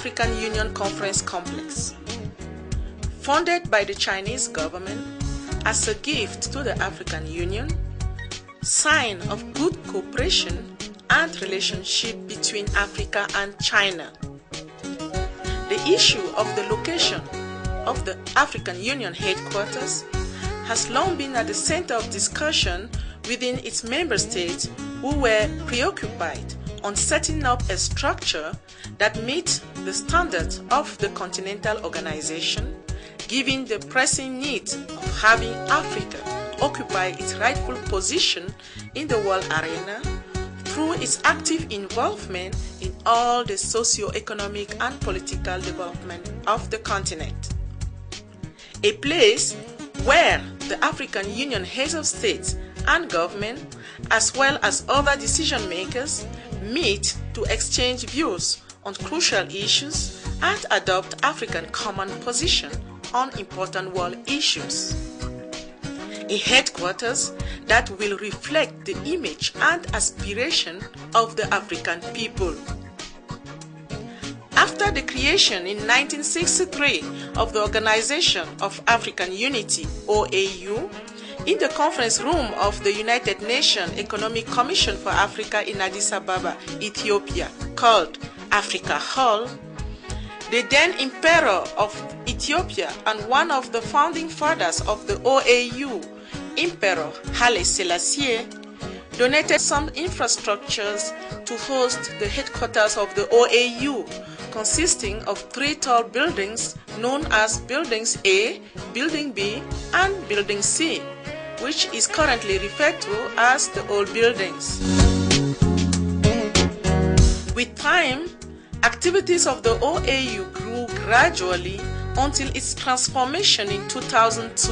African Union Conference Complex. Funded by the Chinese government as a gift to the African Union, sign of good cooperation and relationship between Africa and China. The issue of the location of the African Union headquarters has long been at the center of discussion within its member states, who were preoccupied on setting up a structure that meets the standards of the continental organization, given the pressing need of having Africa occupy its rightful position in the world arena through its active involvement in all the socio-economic and political development of the continent. A place where the African Union heads of states and government, as well as other decision makers, meet to exchange views on crucial issues and adopt African common position on important world issues. A headquarters that will reflect the image and aspiration of the African people. After the creation in 1963 of the Organization of African Unity, OAU, in the conference room of the United Nations Economic Commission for Africa in Addis Ababa, Ethiopia, called Africa Hall, the then Emperor of Ethiopia and one of the founding fathers of the OAU, Emperor Haile Selassie, donated some infrastructures to host the headquarters of the OAU, consisting of 3 tall buildings known as Buildings A, Building B, and Building C, which is currently referred to as the old buildings. With time, activities of the OAU grew gradually until its transformation in 2002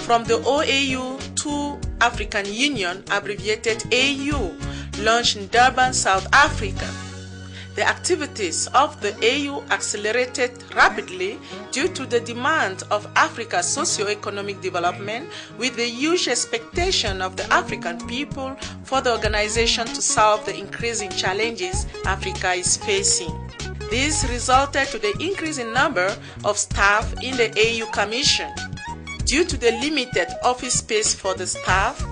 from the OAU to African Union, abbreviated AU, launched in Durban, South Africa. The activities of the AU accelerated rapidly due to the demand of Africa's socio-economic development, with the huge expectation of the African people for the organization to solve the increasing challenges Africa is facing. This resulted to the increase in number of staff in the AU Commission. Due to the limited office space for the staff,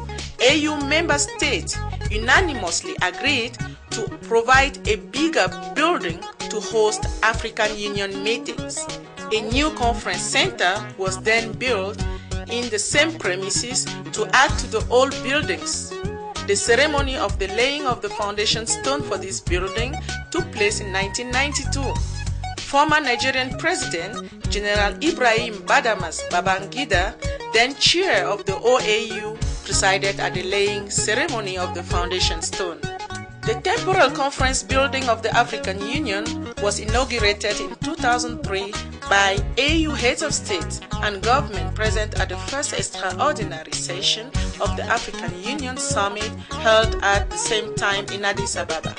AU member states unanimously agreed to provide a bigger building to host African Union meetings. A new conference center was then built in the same premises to add to the old buildings. The ceremony of the laying of the foundation stone for this building took place in 1992. Former Nigerian President General Ibrahim Badamasi Babangida, then chair of the OAU, presided at the laying ceremony of the foundation stone. The temporal conference building of the African Union was inaugurated in 2003 by AU heads of state and government present at the first extraordinary session of the African Union Summit held at the same time in Addis Ababa.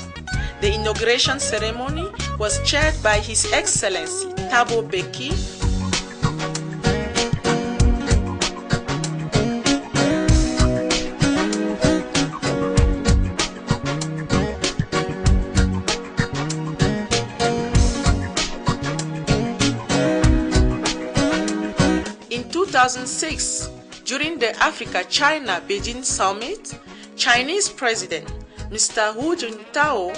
The inauguration ceremony was chaired by His Excellency Thabo Mbeki, In 2006, during the Africa-China Beijing Summit, Chinese President Mr. Hu Jintao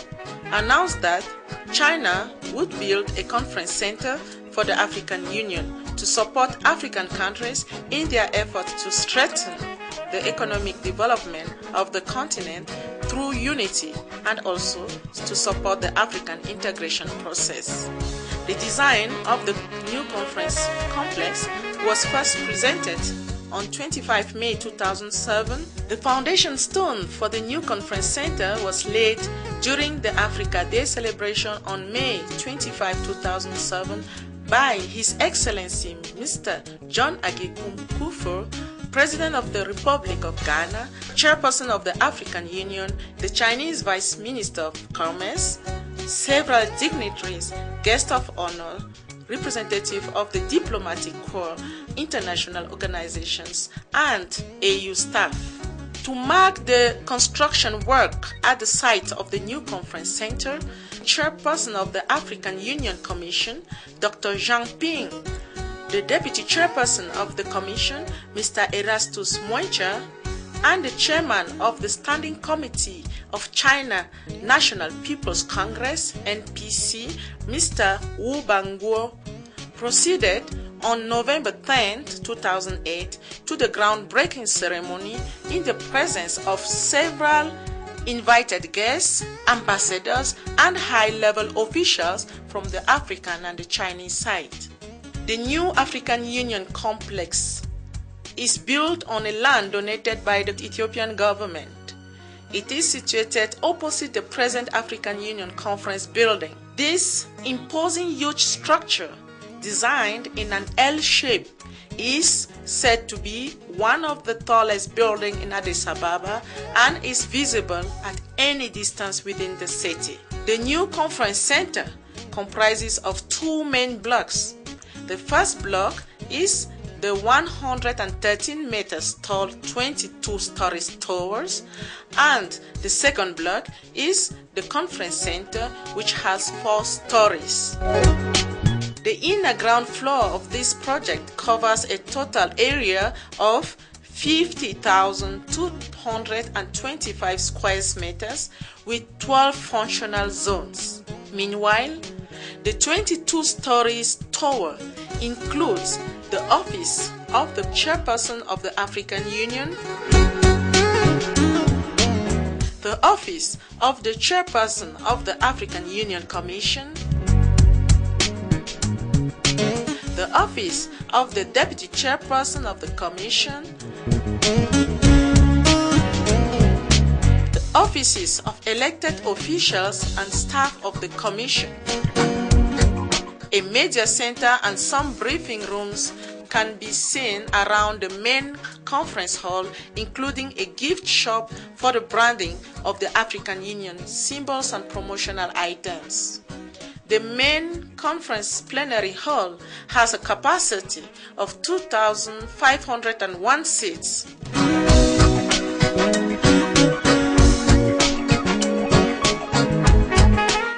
announced that China would build a conference center for the African Union to support African countries in their effort to strengthen the economic development of the continent through unity and also to support the African integration process. The design of the new conference complex was first presented on 25 May 2007. The foundation stone for the new conference center was laid during the Africa Day celebration on May 25, 2007 by His Excellency Mr. John Agyekum Kufuor, President of the Republic of Ghana, Chairperson of the African Union, the Chinese Vice Minister of Commerce, several dignitaries, guests of honor, representative of the diplomatic corps, international organizations, and AU staff. To mark the construction work at the site of the new conference center, Chairperson of the African Union Commission, Dr. Zhang Ping, the Deputy Chairperson of the Commission, Mr. Erastus Moicha, and the Chairman of the Standing Committee of China National People's Congress, NPC, Mr. Wu Bangguo, proceeded on November 10, 2008, to the groundbreaking ceremony in the presence of several invited guests, ambassadors, and high-level officials from the African and the Chinese side. The new African Union complex is built on a land donated by the Ethiopian government. It is situated opposite the present African Union Conference building. This imposing huge structure, designed in an L shape, is said to be one of the tallest buildings in Addis Ababa and is visible at any distance within the city. The new conference center comprises of two main blocks. The first block is the 113 meters tall 22-story towers, and the second block is the conference center, which has 4 stories. The inner ground floor of this project covers a total area of 50,225 square meters with 12 functional zones. Meanwhile, the 22-story tower includes the office of the Chairperson of the African Union, the office of the Chairperson of the African Union Commission, the office of the Deputy Chairperson of the Commission, the offices of elected officials and staff of the Commission. A media center and some briefing rooms can be seen around the main conference hall, including a gift shop for the branding of the African Union symbols and promotional items. The main conference plenary hall has a capacity of 2,501 seats.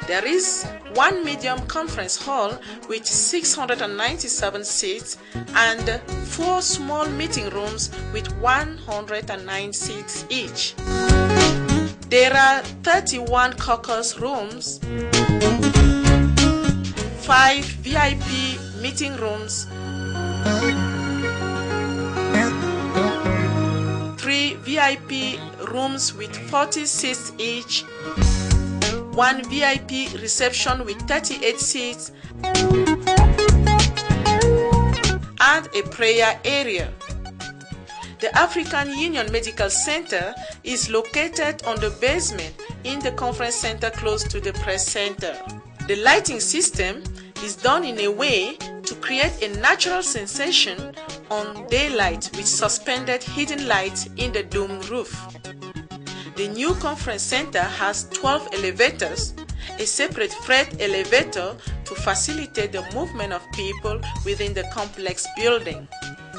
There is one medium conference hall with 697 seats and 4 small meeting rooms with 109 seats each. There are 31 caucus rooms, 5 VIP meeting rooms, 3 VIP rooms with 40 seats each, 1 VIP reception with 38 seats, and a prayer area. The African Union Medical Center is located on the basement in the conference center close to the press center. The lighting system is done in a way to create a natural sensation on daylight with suspended hidden lights in the domed roof. The new conference center has 12 elevators, a separate freight elevator to facilitate the movement of people within the complex building.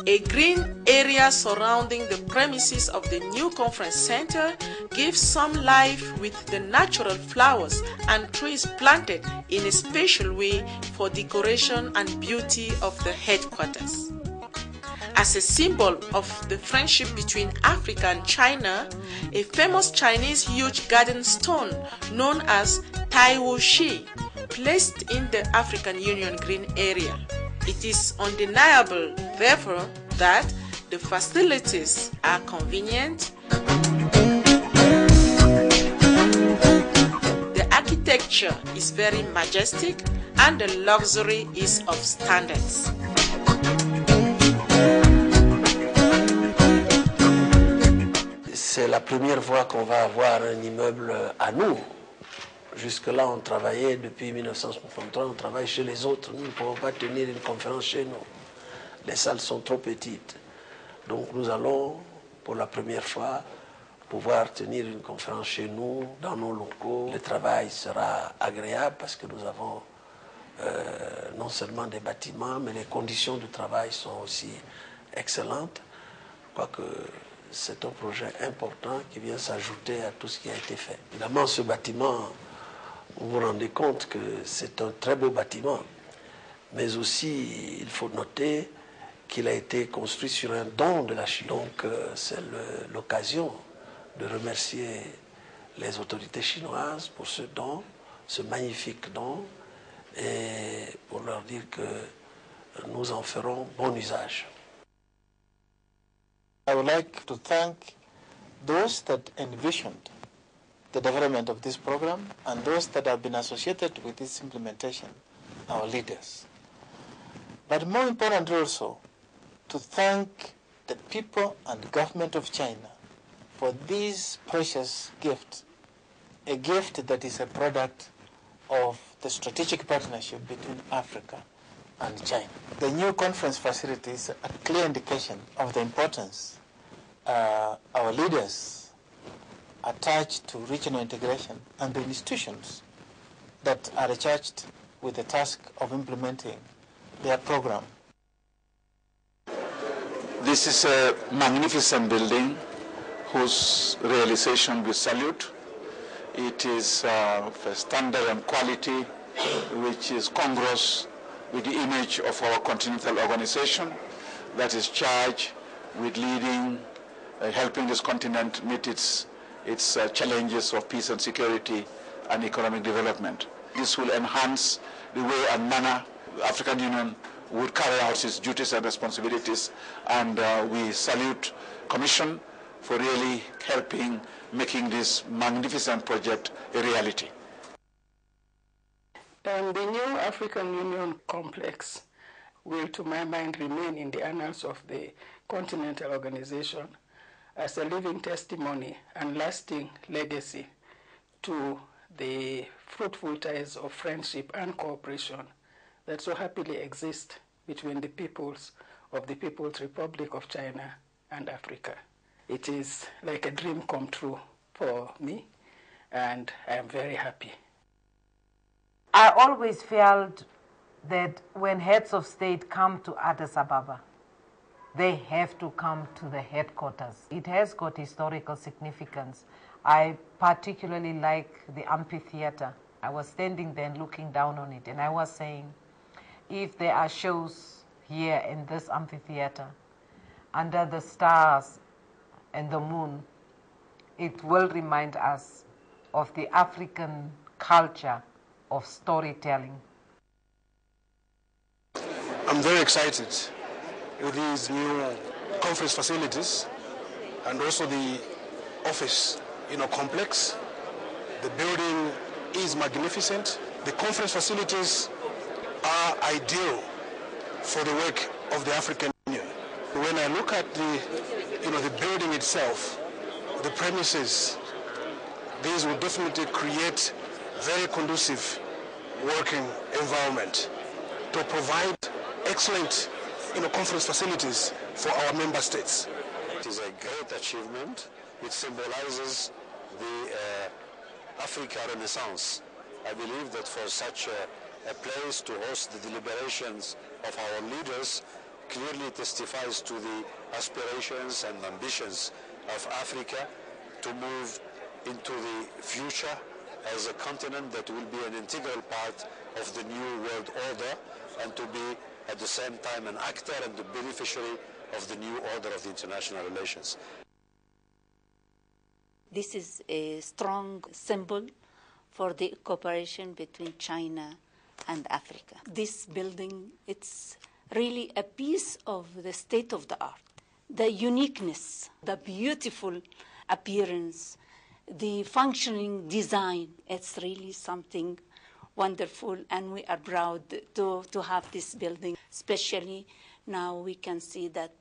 A green area surrounding the premises of the new conference center gives some life with the natural flowers and trees planted in a special way for decoration and beauty of the headquarters. As a symbol of the friendship between Africa and China, a famous Chinese huge garden stone known as Tai Wu Shi, placed in the African Union green area. It is undeniable, therefore, that the facilities are convenient, the architecture is very majestic, and the luxury is of standards. C'est la première fois qu'on va avoir un immeuble à nous. Jusque-là, on travaillait depuis 1963, on travaille chez les autres. Nous ne pouvons pas tenir une conférence chez nous. Les salles sont trop petites. Donc nous allons, pour la première fois, pouvoir tenir une conférence chez nous, dans nos locaux. Le travail sera agréable parce que nous avons non seulement des bâtiments, mais les conditions de travail sont aussi excellentes. Je crois que c'est un projet important qui vient s'ajouter à tout ce qui a été fait. Évidemment, ce bâtiment vous vous rendez compte que c'est un très beau bâtiment. Mais aussi, il faut noter qu'il a été construit sur un don de la Chine. Donc, c'est l'occasion de remercier les autorités chinoises pour ce don, ce magnifique don, et pour leur dire que nous en ferons bon usage. I would like to thank those that envisioned the development of this program and those that have been associated with its implementation, our leaders. But more important also, to thank the people and government of China for this precious gift, a gift that is a product of the strategic partnership between Africa and China. The new conference facility is a clear indication of the importance our leaders attach to regional integration and the institutions that are charged with the task of implementing their program. This is a magnificent building whose realization we salute. It is of a standard and quality which is congruous with the image of our continental organization that is charged with leading, helping this continent meet its challenges of peace and security and economic development. This will enhance the way and manner the African Union would carry out its duties and responsibilities, and we salute Commission for really helping making this magnificent project a reality. The new African Union complex will, to my mind, remain in the annals of the continental organization as a living testimony and lasting legacy to the fruitful ties of friendship and cooperation that so happily exist between the peoples of the People's Republic of China and Africa. It is like a dream come true for me, and I am very happy. I always felt that when heads of state come to Addis Ababa, they have to come to the headquarters. It has got historical significance. I particularly like the amphitheater. I was standing there and looking down on it, and I was saying, if there are shows here in this amphitheater, under the stars and the moon, it will remind us of the African culture of storytelling. I'm very excited with these new conference facilities and also the office, complex. The building is magnificent. The conference facilities are ideal for the work of the African Union. When I look at the building itself, the premises, these will definitely create very conducive working environment to provide excellent conference facilities for our member states. It is a great achievement. It symbolizes the Africa Renaissance. I believe that for such a place to host the deliberations of our leaders clearly testifies to the aspirations and ambitions of Africa to move into the future as a continent that will be an integral part of the new world order, and to be at the same time an actor and the beneficiary of the new order of the international relations. This is a strong symbol for the cooperation between China and Africa. This building, it's really a piece of the state of the art. The uniqueness, the beautiful appearance, the functioning design, it's really something wonderful, and we are proud to have this building. Especially now we can see that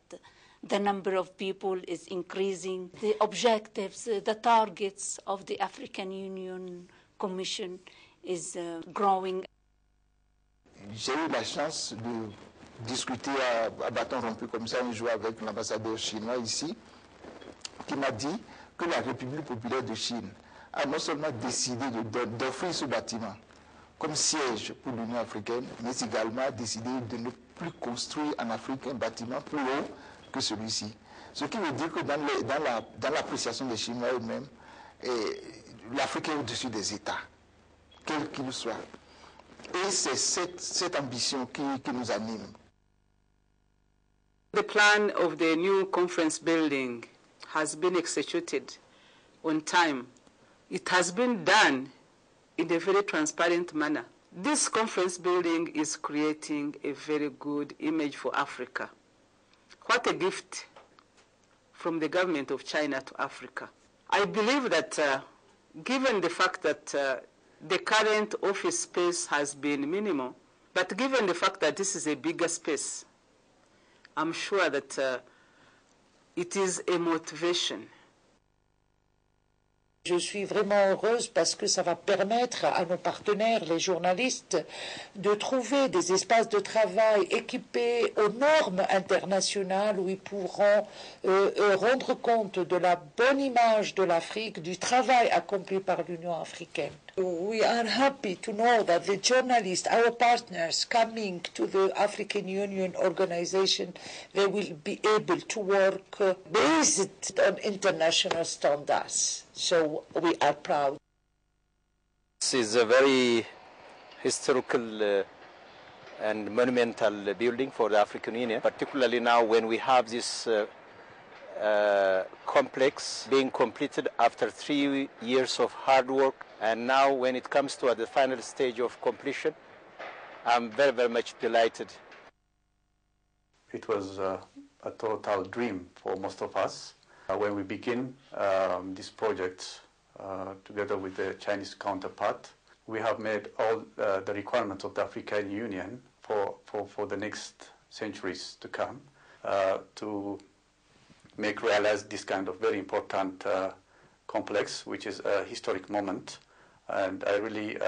the number of people is increasing. The objectives, the targets of the African Union Commission is growing. J'ai eu la chance de discuter à bâton rompu comme ça un jour avec l'ambassadeur chinois ici, qui m'a dit que la République populaire de Chine a non seulement décidé d'offrir ce bâtiment comme siège pour l'Union africaine, mais également décidé de ne plus construire en Afrique un bâtiment plus haut que celui-ci. Ce qui veut dire que dans l'appréciation des Chinois eux-mêmes, l'Afrique est au-dessus des États. quel qu'il soit. Et c'est cette ambition qui nous anime. The plan of the new conference building has been executed on time. It has been done in a very transparent manner. This conference building is creating a very good image for Africa. What a gift from the government of China to Africa. I believe that given the fact that the current office space has been minimal, but given the fact that this is a bigger space, I'm sure that it is a motivation. Je suis vraiment heureuse parce que ça va permettre à nos partenaires, les journalistes, de trouver des espaces de travail équipés aux normes internationales où ils pourront rendre compte de la bonne image de l'Afrique, du travail accompli par l'Union africaine. We are happy to know that the journalists, our partners coming to the African Union organization, they will be able to work based on international standards. So we are proud. This is a very historical and monumental building for the African Union, particularly now when we have this complex being completed after 3 years of hard work. And now when it comes to the final stage of completion, I'm very, very much delighted. It was a total dream for most of us. When we begin this project together with the Chinese counterpart, we have made all the requirements of the African Union for the next centuries to come to make realize this kind of very important complex, which is a historic moment. And I really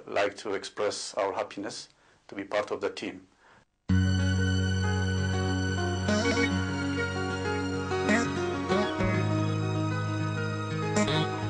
like to express our happiness to be part of the team. Yeah.